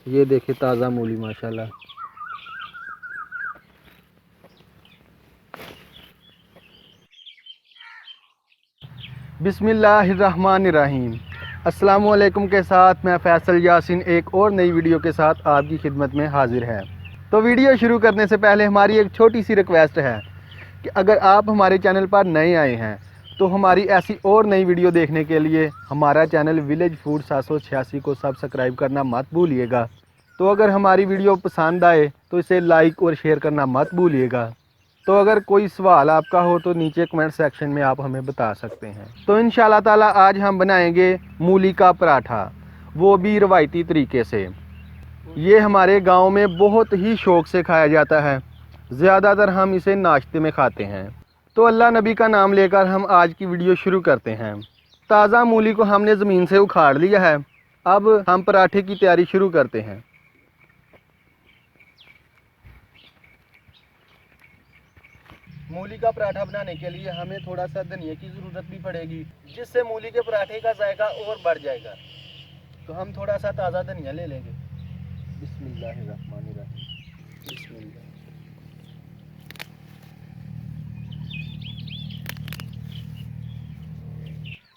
ये देखिए ताज़ा मूली माशाल्लाह। बिस्मिल्लाहिर्रहमानिर्रहीम। अस्सलामुअलैकुम के साथ मैं फैसल यासीन एक और नई वीडियो के साथ आपकी खिदमत में हाजिर है। तो वीडियो शुरू करने से पहले हमारी एक छोटी सी रिक्वेस्ट है कि अगर आप हमारे चैनल पर नए आए हैं तो हमारी ऐसी और नई वीडियो देखने के लिए हमारा चैनल विलेज फूड 786 को सब्सक्राइब करना मत भूलिएगा। तो अगर हमारी वीडियो पसंद आए तो इसे लाइक और शेयर करना मत भूलिएगा। तो अगर कोई सवाल आपका हो तो नीचे कमेंट सेक्शन में आप हमें बता सकते हैं। तो इंशाल्लाह ताला आज हम बनाएंगे मूली का पराठा, वो भी रवायती तरीके से। ये हमारे गांव में बहुत ही शौक़ से खाया जाता है, ज़्यादातर हम इसे नाश्ते में खाते हैं। तो अल्लाह नबी का नाम लेकर हम आज की वीडियो शुरू करते हैं। ताज़ा मूली को हमने ज़मीन से उखाड़ लिया है। अब हम पराठे की तैयारी शुरू करते हैं। मूली का पराठा बनाने के लिए हमें थोड़ा सा धनिया की ज़रूरत भी पड़ेगी, जिससे मूली के पराठे का जायका और बढ़ जाएगा। तो हम थोड़ा सा ताज़ा धनिया ले लेंगे। बिस्मिल्लाहिर्रहमानिर्रहीम। बिस्मिल्लाह।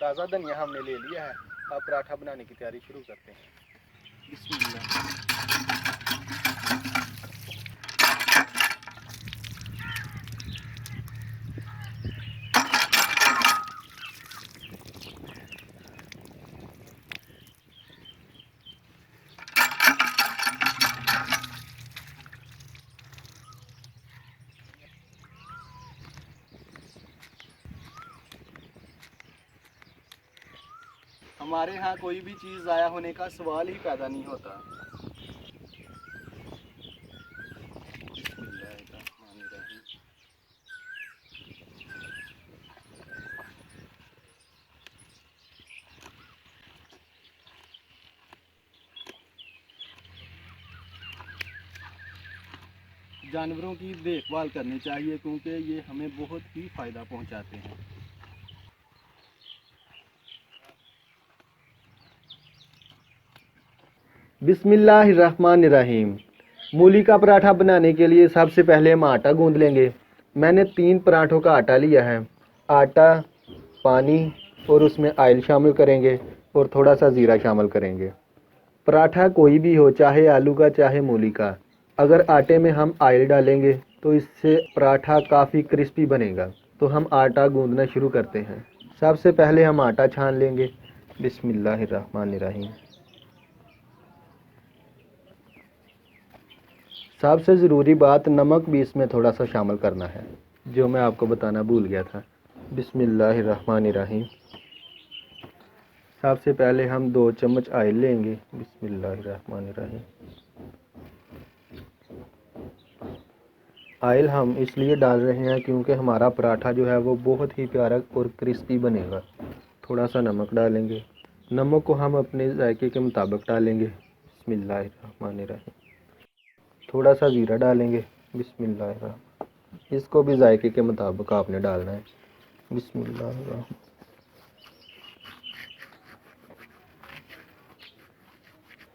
ताज़ा धनिया हमने ले लिया है। अब पराठा बनाने की तैयारी शुरू करते हैं। बिस्मिल्लाह। हमारे यहाँ कोई भी चीज़ ज़ाया होने का सवाल ही पैदा नहीं होता। जानवरों की देखभाल करनी चाहिए क्योंकि ये हमें बहुत ही फ़ायदा पहुंचाते हैं। बिस्मिल्लाहिर्रहमानिर्रहीम। मूली का पराठा बनाने के लिए सबसे पहले हम आटा गूंद लेंगे। मैंने 3 पराठों का आटा लिया है। आटा, पानी और उसमें ऑयल शामिल करेंगे और थोड़ा सा ज़ीरा शामिल करेंगे। पराठा कोई भी हो, चाहे आलू का चाहे मूली का, अगर आटे में हम ऑयल डालेंगे तो इससे पराठा काफ़ी क्रिस्पी बनेगा। तो हम आटा गूंदना शुरू करते हैं। सबसे पहले हम आटा छान लेंगे। बिस्मिल्लाहिर्रहमानिर्रहीम। सबसे ज़रूरी बात, नमक भी इसमें थोड़ा सा शामिल करना है, जो मैं आपको बताना भूल गया था। बिस्मिल्लाहिर्रहमानिर्रहीम। सबसे पहले हम 2 चम्मच ऑयल लेंगे। बिस्मिल्लाहिर्रहमानिर्रहीम। ऑयल हम इसलिए डाल रहे हैं क्योंकि हमारा पराठा जो है वो बहुत ही प्यारा और क्रिस्पी बनेगा। थोड़ा सा नमक डालेंगे। नमक को हम अपने जायके के मुताबिक डालेंगे। बिस्मिल्लाहिर्रहमानिर्रहीम। थोड़ा सा ज़ीरा डालेंगे। बिस्मिल्लाहिर्रहमानिर्रहीम। इसको भी जायके के मुताबिक आपने डालना है। बिस्मिल्लाहिर्रहमानिर्रहीम।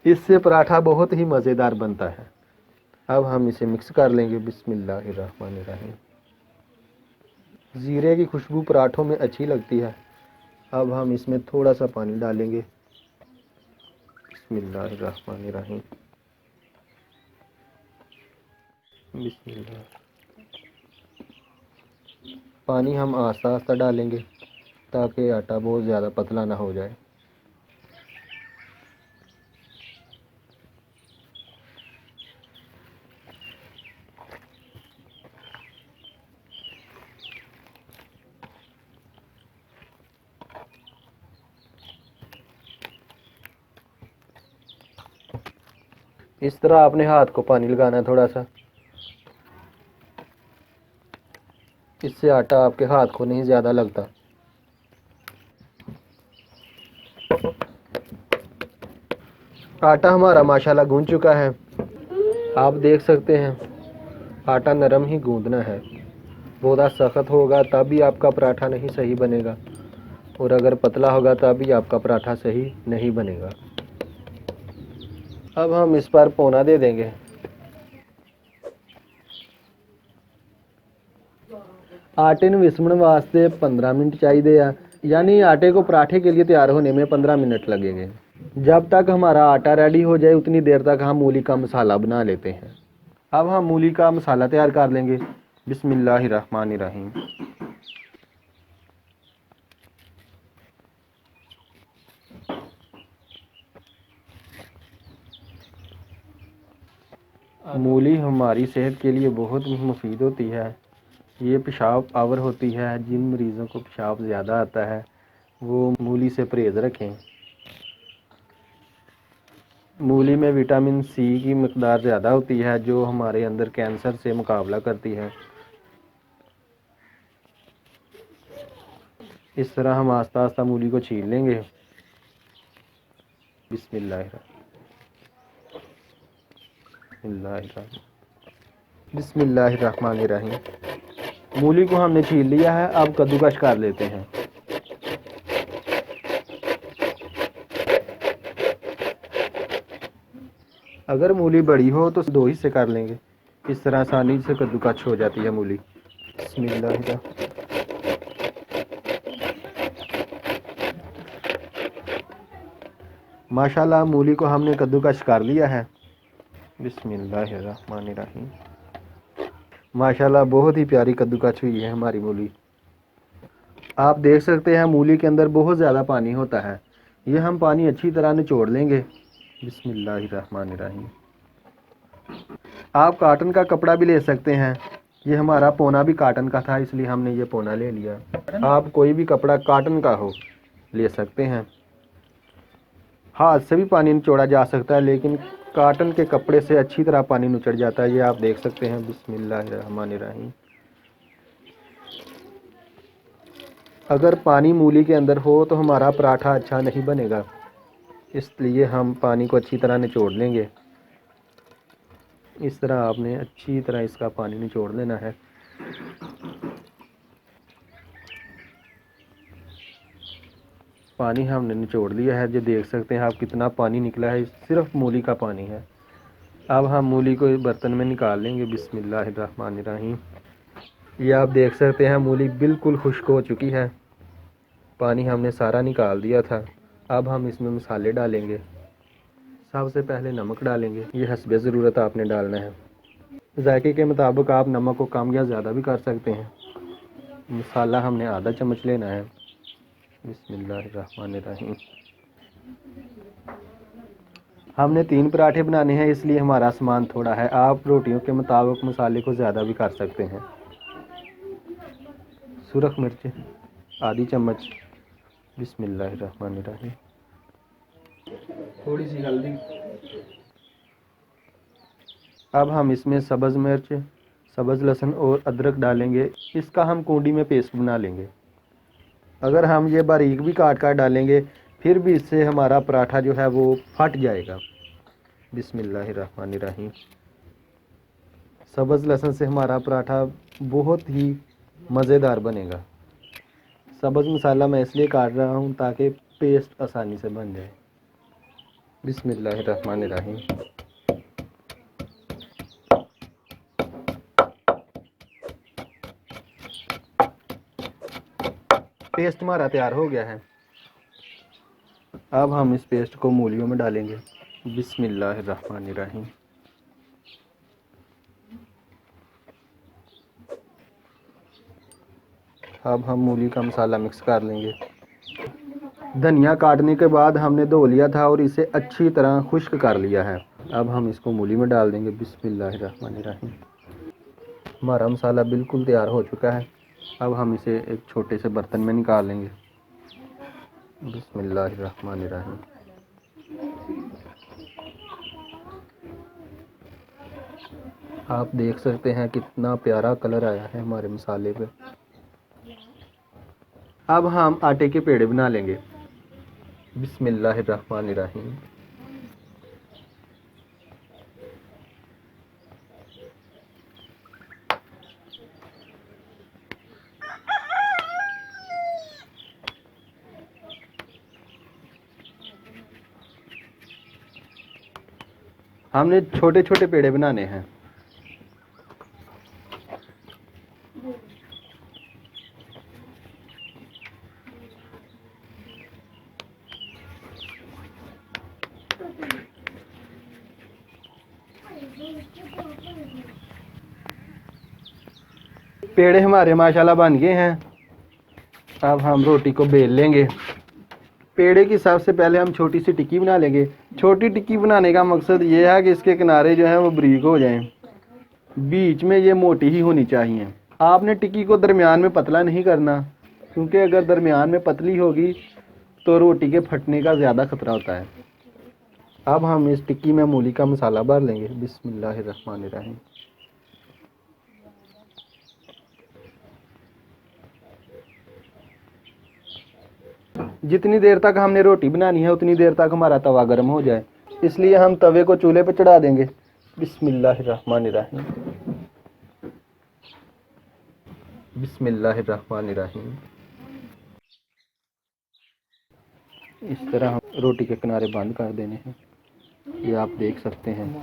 इससे पराठा बहुत ही मज़ेदार बनता है। अब हम इसे मिक्स कर लेंगे। बिस्मिल्लाहिर्रहमानिर्रहीम। ज़ीरे की खुशबू पराठों में अच्छी लगती है। अब हम इसमें थोड़ा सा पानी डालेंगे। बिस्मिल्लाहिर्रहमानिर्रहीम। बिस्मिल्लाह। पानी हम आस्ता आस्ता डालेंगे ताकि आटा बहुत ज़्यादा पतला ना हो जाए। इस तरह आपने हाथ को पानी लगाना है थोड़ा सा। इससे आटा आपके हाथ को नहीं ज़्यादा लगता। आटा हमारा माशाल्लाह गूंद चुका है। आप देख सकते हैं आटा नरम ही गूंदना है। बहुत सख्त होगा तब भी आपका पराठा नहीं सही बनेगा, और अगर पतला होगा तब भी आपका पराठा सही नहीं बनेगा। अब हम इस पर पौना दे देंगे। आटे ਨੂੰ विसमण वास्ते 15 मिनट चाहिए आ, यानी आटे को पराठे के लिए तैयार होने में 15 मिनट लगेंगे। जब तक हमारा आटा रेडी हो जाए उतनी देर तक हम मूली का मसाला बना लेते हैं। अब हम मूली का मसाला तैयार कर लेंगे। बिस्मिल्लाहिर्रहमानिर्रहीम। मूली हमारी सेहत के लिए बहुत मुफीद होती है। ये पेशाब आवर होती है। जिन मरीज़ों को पेशाब ज़्यादा आता है वो मूली से परहेज़ रखें। मूली में विटामिन सी की मकदार ज़्यादा होती है जो हमारे अंदर कैंसर से मुकाबला करती है। इस तरह हम आस्ता आस्ता मूली को छील लेंगे। बिस्मिल्लाहिर्रहमानिर्रहीम। मूली को हमने छील लिया है। अब कद्दूकस कर लेते हैं। अगर मूली बड़ी हो तो 2 हिस्से कर लेंगे। इस तरह आसानी से कद्दूकस हो जाती है मूली। बिस्मिल्लाह। माशाल्लाह मूली को हमने कद्दूकस कर लिया है। बिस्मिल्लाहिर्रहमानिर्रहीम। माशाल्लाह बहुत ही प्यारी कद्दूकस हुई है हमारी मूली। आप देख सकते हैं मूली के अंदर बहुत ज़्यादा पानी होता है। ये हम पानी अच्छी तरह निचोड़ लेंगे। बिस्मिल्लाहिर्रहमानिर्रहीम। आप काटन का कपड़ा भी ले सकते हैं। ये हमारा पौना भी काटन का था इसलिए हमने ये पौना ले लिया। आप कोई भी कपड़ा काटन का हो ले सकते हैं। हाथ से भी पानी निचोड़ा जा सकता है लेकिन काटन के कपड़े से अच्छी तरह पानी निचड़ जाता है। ये आप देख सकते हैं। बिस्मिल्लाहिर्रहमानिर्रहीम। अगर पानी मूली के अंदर हो तो हमारा पराठा अच्छा नहीं बनेगा, इसलिए हम पानी को अच्छी तरह निचोड़ लेंगे। इस तरह आपने अच्छी तरह इसका पानी निचोड़ लेना है। पानी हमने निचोड़ लिया है। जो देख सकते हैं आप कितना पानी निकला है, सिर्फ मूली का पानी है। अब हम मूली को बर्तन में निकाल लेंगे। बिस्मिल्लाहिर्रहमानिर्रहीम। ये आप देख सकते हैं मूली बिल्कुल खुश्क हो चुकी है। पानी हमने सारा निकाल दिया था। अब हम इसमें मसाले डालेंगे। सबसे पहले नमक डालेंगे। ये हस्बे ज़रूरत आपने डालना है। जायके के मुताबिक आप नमक को कम या ज़्यादा भी कर सकते हैं। मसाला हमने आधा चम्मच लेना है। बिस्मिल्लाहिर्रहमानिर्रहीम। हमने 3 पराठे बनाने हैं इसलिए हमारा सामान थोड़ा है। आप रोटियों के मुताबिक मसाले को ज़्यादा भी कर सकते हैं। सुरख मिर्च आधी चम्मच। बिस्मिल्लाहिर्रहमानिर्रहीम। थोड़ी सी हल्दी। अब हम इसमें सब्ज़ मिर्च, सब्ज़ लहसुन और अदरक डालेंगे। इसका हम कूंडी में पेस्ट बना लेंगे। अगर हम ये बारीक भी काट कर डालेंगे फिर भी इससे हमारा पराठा जो है वो फट जाएगा। बिस्मिल्लाहिर्रहमानिर्रहीम। सब्ज़ लहसुन से हमारा पराठा बहुत ही मज़ेदार बनेगा। सब्ज़ मसाला मैं इसलिए काट रहा हूँ ताकि पेस्ट आसानी से बन जाए। बिस्मिल्लाहिर्रहमानिर्रहीम। पेस्ट हमारा तैयार हो गया है। अब हम इस पेस्ट को मूलियों में डालेंगे। बिस्मिल्लाहिर्रहमानिर्रहीम। अब हम मूली का मसाला मिक्स कर लेंगे। धनिया काटने के बाद हमने धो लिया था और इसे अच्छी तरह खुश्क कर लिया है। अब हम इसको मूली में डाल देंगे। बिस्मिल्लाहिर्रहमानिर्रहीम। हमारा मसाला बिल्कुल तैयार हो चुका है। अब हम इसे एक छोटे से बर्तन में निकाल लेंगे। बिस्मिल्लाहिर्रहमानिर्रहीम। आप देख सकते हैं कितना प्यारा कलर आया है हमारे मसाले पे। अब हम आटे के पेड़े बना लेंगे। बिस्मिल्लाहिर्रहमानिर्रहीम। हमने छोटे छोटे पेड़े बनाने हैं। पेड़े हमारे माशाल्लाह बन गए हैं। अब हम रोटी को बेल लेंगे। पेड़े की सबसे पहले हम छोटी सी टिक्की बना लेंगे। छोटी टिक्की बनाने का मकसद ये है कि इसके किनारे जो है वो बारीक हो जाएं, बीच में ये मोटी ही होनी चाहिए। आपने टिक्की को दरमियान में पतला नहीं करना, क्योंकि अगर दरमियान में पतली होगी तो रोटी के फटने का ज़्यादा खतरा होता है। अब हम इस टिक्की में मूली का मसाला भर लेंगे। बिस्मिल्लाहिर्रहमानिर्रहीम। जितनी देर तक हमने रोटी बनानी है उतनी देर तक हमारा तवा गर्म हो जाए, इसलिए हम तवे को चूल्हे पर चढ़ा देंगे। बिस्मिल्लाहिर्रहमानिर्रहीम। बिस्मिल्लाहिर्रहमानिर्रहीम। इस तरह हम रोटी के किनारे बंद कर देने हैं, ये आप देख सकते हैं।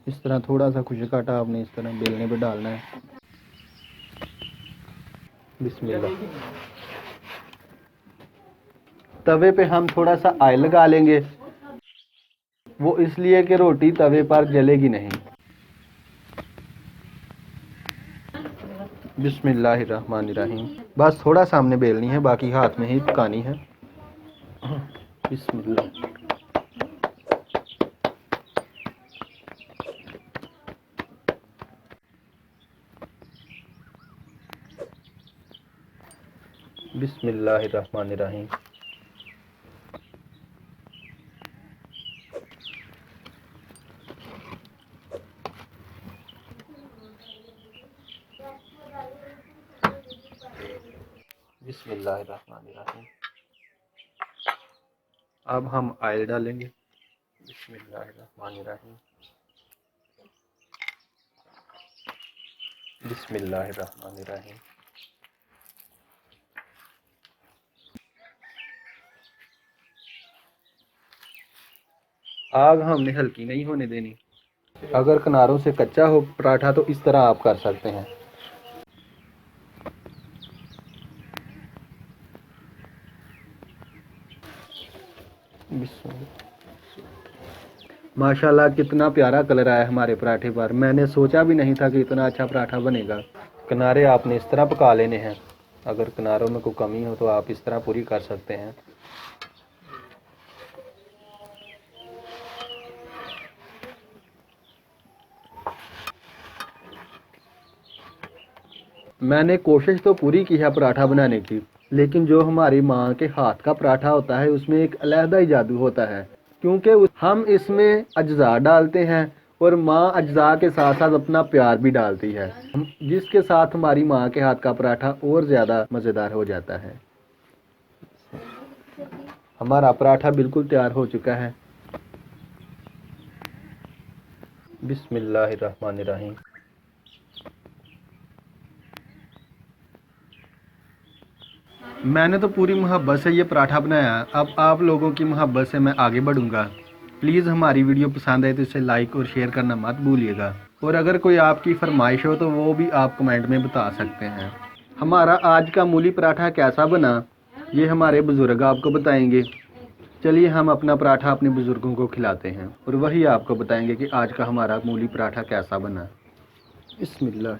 इस तरह थोड़ा सा खुशक आटा आपने इस तरह बेलने पे डालना है। बिस्मिल्लाह। तवे पे हम थोड़ा सा ऑयल लगा लेंगे, वो इसलिए कि रोटी तवे पर जलेगी नहीं। बिस्मिल्लाहिर्रहमानिर्रहीम। बस थोड़ा सामने बेलनी है, बाकी हाथ में ही पकानी है। बिस्मिल्लाह। बिस्मिल्लाहिर्रहमानिर्रहीम। बिस्मिल्लाहिर्रहमानिर्रहीम। अब हम ऑयल डालेंगे। बिस्मिल्लाहिर्रहमानिर्रहीम। बिस्मिल्लाहिर्रहमानिर्रहीम। आग हमने हल्की नहीं होने देनी। अगर किनारों से कच्चा हो पराठा तो इस तरह आप कर सकते हैं। माशाल्लाह कितना प्यारा कलर आया हमारे पराठे पर। मैंने सोचा भी नहीं था कि इतना अच्छा पराठा बनेगा। किनारे आपने इस तरह पका लेने हैं। अगर किनारों में कोई कमी हो तो आप इस तरह पूरी कर सकते हैं। मैंने कोशिश तो पूरी की है पराठा बनाने की, लेकिन जो हमारी माँ के हाथ का पराठा होता है उसमें एक अलहदा ही जादू होता है, क्योंकि हम इसमें अज्जा डालते हैं और माँ अज्जा के साथ साथ अपना प्यार भी डालती है, जिसके साथ हमारी माँ के हाथ का पराठा और ज़्यादा मज़ेदार हो जाता है। हमारा पराठा बिल्कुल तैयार हो चुका है। बिस्मिल्लाहिर्रहमानिर्रहीम। मैंने तो पूरी मोहब्बत से ये पराठा बनाया। अब आप लोगों की मोहब्बत से मैं आगे बढ़ूंगा। प्लीज़ हमारी वीडियो पसंद आए तो इसे लाइक और शेयर करना मत भूलिएगा, और अगर कोई आपकी फरमाइश हो तो वो भी आप कमेंट में बता सकते हैं। हमारा आज का मूली पराठा कैसा बना ये हमारे बुज़ुर्ग आपको बताएंगे। चलिए हम अपना पराठा अपने बुज़ुर्गों को खिलाते हैं और वही आपको बताएंगे कि आज का हमारा मूली पराठा कैसा बना। बिस्मिल्लाह।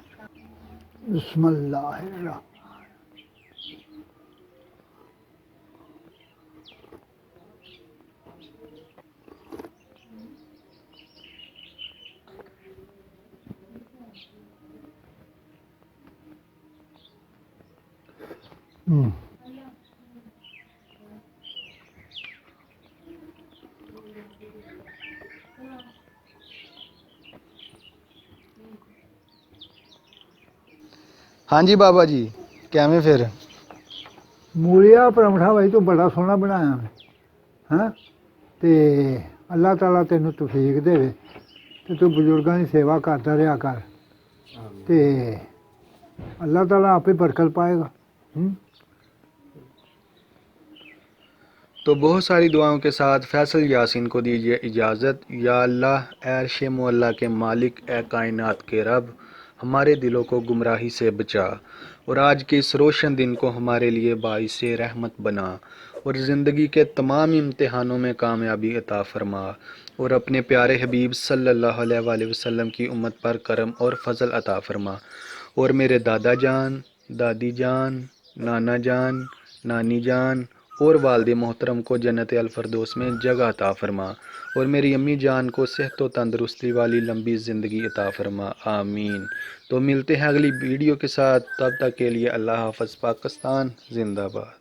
बिस्मिल्लाह। हाँ जी बाबा जी, क्या में फिर मूलिया पराठा भाई तू बड़ा सोहना बनाया है ते अल्लाह ताला तेन तौफीक देवे ते तू बुजुर्गों की सेवा करता रहा कर ते अल्लाह ताला आपे बरकत पाएगा। तो बहुत सारी दुआओं के साथ फैसल यासीन को दीजिए इजाज़त। या अल्लाह अर्श मुअल्ला के मालिक, ए कायनात के रब, हमारे दिलों को गुमराही से बचा और आज के इस रोशन दिन को हमारे लिए बाइस रहमत बना और ज़िंदगी के तमाम इम्तिहानों में कामयाबी अता फरमा और अपने प्यारे हबीब सल्लल्लाहु अलैहि वसल्लम की उम्मत पर करम और फजल अता फरमा। और मेरे दादा जान, दादी जान, नाना जान, नानी जान और वालिद मोहतरम को जन्नत अल फरदौस में जगह अता फरमा और मेरी अम्मी जान को सेहत व तंदरुस्ती वाली लंबी ज़िंदगी अता फरमा, आमीन। तो मिलते हैं अगली वीडियो के साथ, तब तक के लिए अल्लाह हाफ़िज़। पाकिस्तान जिंदाबाद।